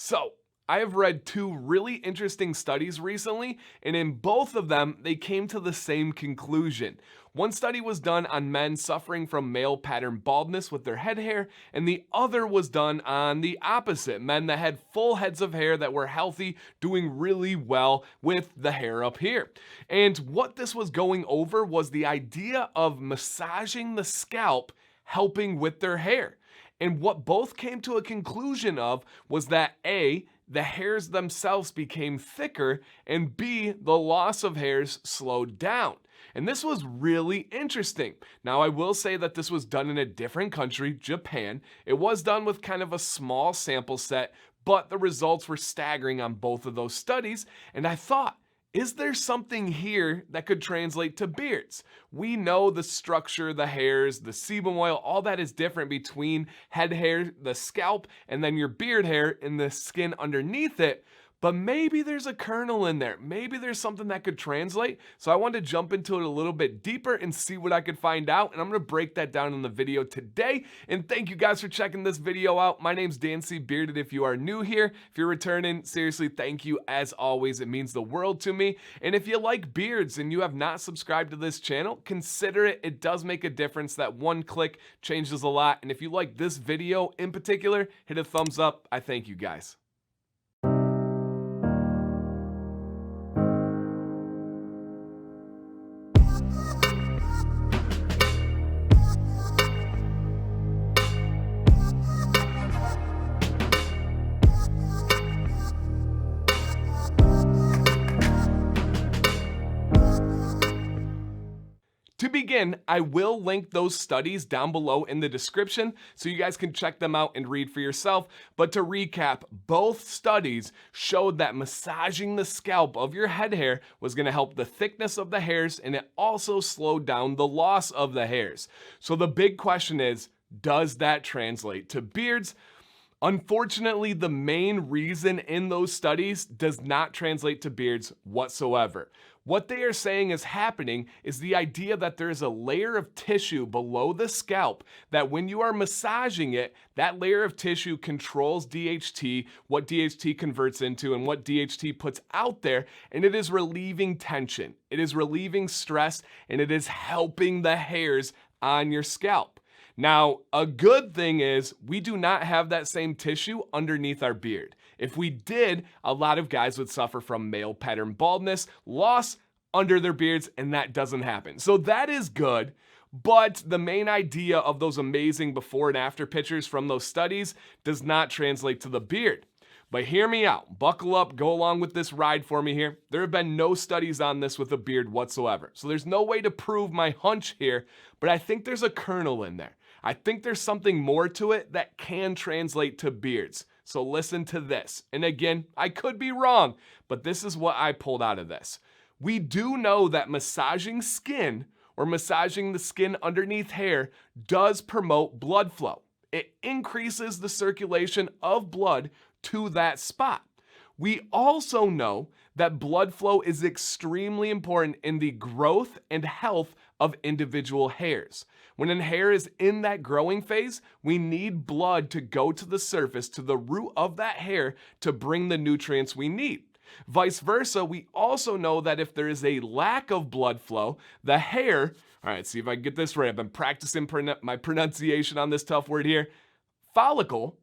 So, I have read two really interesting studies recently, and in both of them, they came to the same conclusion. One study was done on men suffering from male pattern baldness with their head hair, and the other was done on the opposite, men that had full heads of hair that were healthy, doing really well with the hair up here. And what this was going over was the idea of massaging the scalp helping with their hair. And what both came to a conclusion of was that A, the hairs themselves became thicker, and B, the loss of hairs slowed down. And this was really interesting. Now, I will say that this was done in a different country, Japan. It was done with kind of a small sample set, but the results were staggering on both of those studies. And I thought, is there something here that could translate to beards? We know the structure, the hairs, the sebum oil, all that is different between head hair, the scalp, and then your beard hair and the skin underneath it. But maybe there's a kernel in there. Maybe there's something that could translate. So I wanted to jump into it a little bit deeper and see what I could find out. And I'm going to break that down in the video today. And thank you guys for checking this video out. My name's DanCBearded if you are new here. If you're returning, seriously, thank you as always. It means the world to me. And if you like beards and you have not subscribed to this channel, consider it. It does make a difference. That one click changes a lot. And if you like this video in particular, hit a thumbs up. I thank you guys. To begin, I will link those studies down below in the description so you guys can check them out and read for yourself. But to recap, both studies showed that massaging the scalp of your head hair was going to help the thickness of the hairs, and it also slowed down the loss of the hairs. So the big question is, does that translate to beards? Unfortunately, the main reason in those studies does not translate to beards whatsoever. What they are saying is happening is the idea that there is a layer of tissue below the scalp that when you are massaging it, that layer of tissue controls DHT, what DHT converts into and what DHT puts out there, and it is relieving tension, it is relieving stress, and it is helping the hairs on your scalp. Now, a good thing is we do not have that same tissue underneath our beard. If we did, a lot of guys would suffer from male pattern baldness, loss under their beards, and that doesn't happen. So that is good, but the main idea of those amazing before and after pictures from those studies does not translate to the beard. But hear me out, buckle up, go along with this ride for me here. There have been no studies on this with a beard whatsoever. So there's no way to prove my hunch here, but I think there's a kernel in there. I think there's something more to it that can translate to beards. So listen to this. And again, I could be wrong, but this is what I pulled out of this. We do know that massaging skin or massaging the skin underneath hair does promote blood flow. It increases the circulation of blood to that spot. We also know that blood flow is extremely important in the growth and health of individual hairs. When a hair is in that growing phase, we need blood to go to the surface, to the root of that hair to bring the nutrients we need. Vice versa, we also know that if there is a lack of blood flow, the hair, all right, see if I can get this right. I've been practicing my pronunciation on this tough word here. Follicle,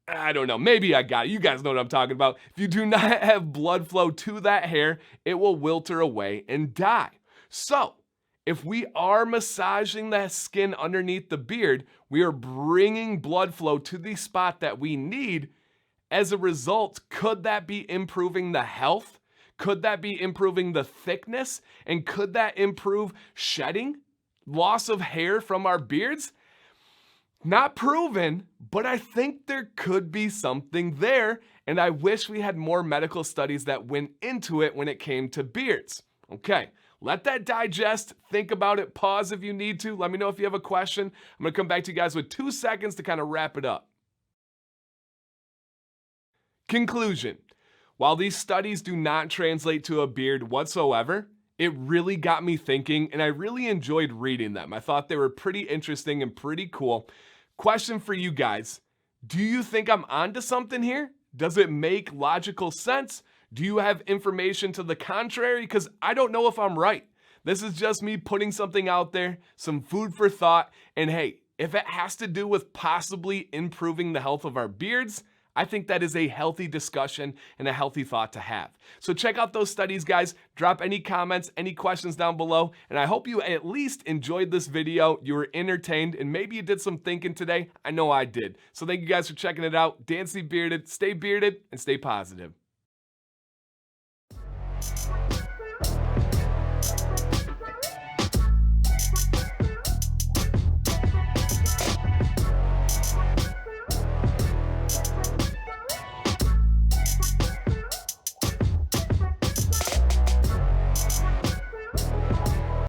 I don't know, maybe I got it. You guys know what I'm talking about. If you do not have blood flow to that hair, it will wilter away and die. So, if we are massaging the skin underneath the beard, we are bringing blood flow to the spot that we need. As a result, could that be improving the health? Could that be improving the thickness? And could that improve shedding, loss of hair from our beards? Not proven, but I think there could be something there, and I wish we had more medical studies that went into it when it came to beards. Okay, let that digest, think about it, pause if you need to. Let me know if you have a question. I'm gonna come back to you guys with 2 seconds to kind of wrap it up. Conclusion. While these studies do not translate to a beard whatsoever, it really got me thinking, and I really enjoyed reading them. I thought they were pretty interesting and pretty cool. Question for you guys. Do you think I'm onto something here? Does it make logical sense? Do you have information to the contrary? Because I don't know if I'm right. This is just me putting something out there, some food for thought, and hey, if it has to do with possibly improving the health of our beards, I think that is a healthy discussion and a healthy thought to have. So check out those studies, guys. Drop any comments, any questions down below, and I hope you at least enjoyed this video. You were entertained, and maybe you did some thinking today. I know I did. So thank you guys for checking it out. DanCBearded, stay bearded and stay positive.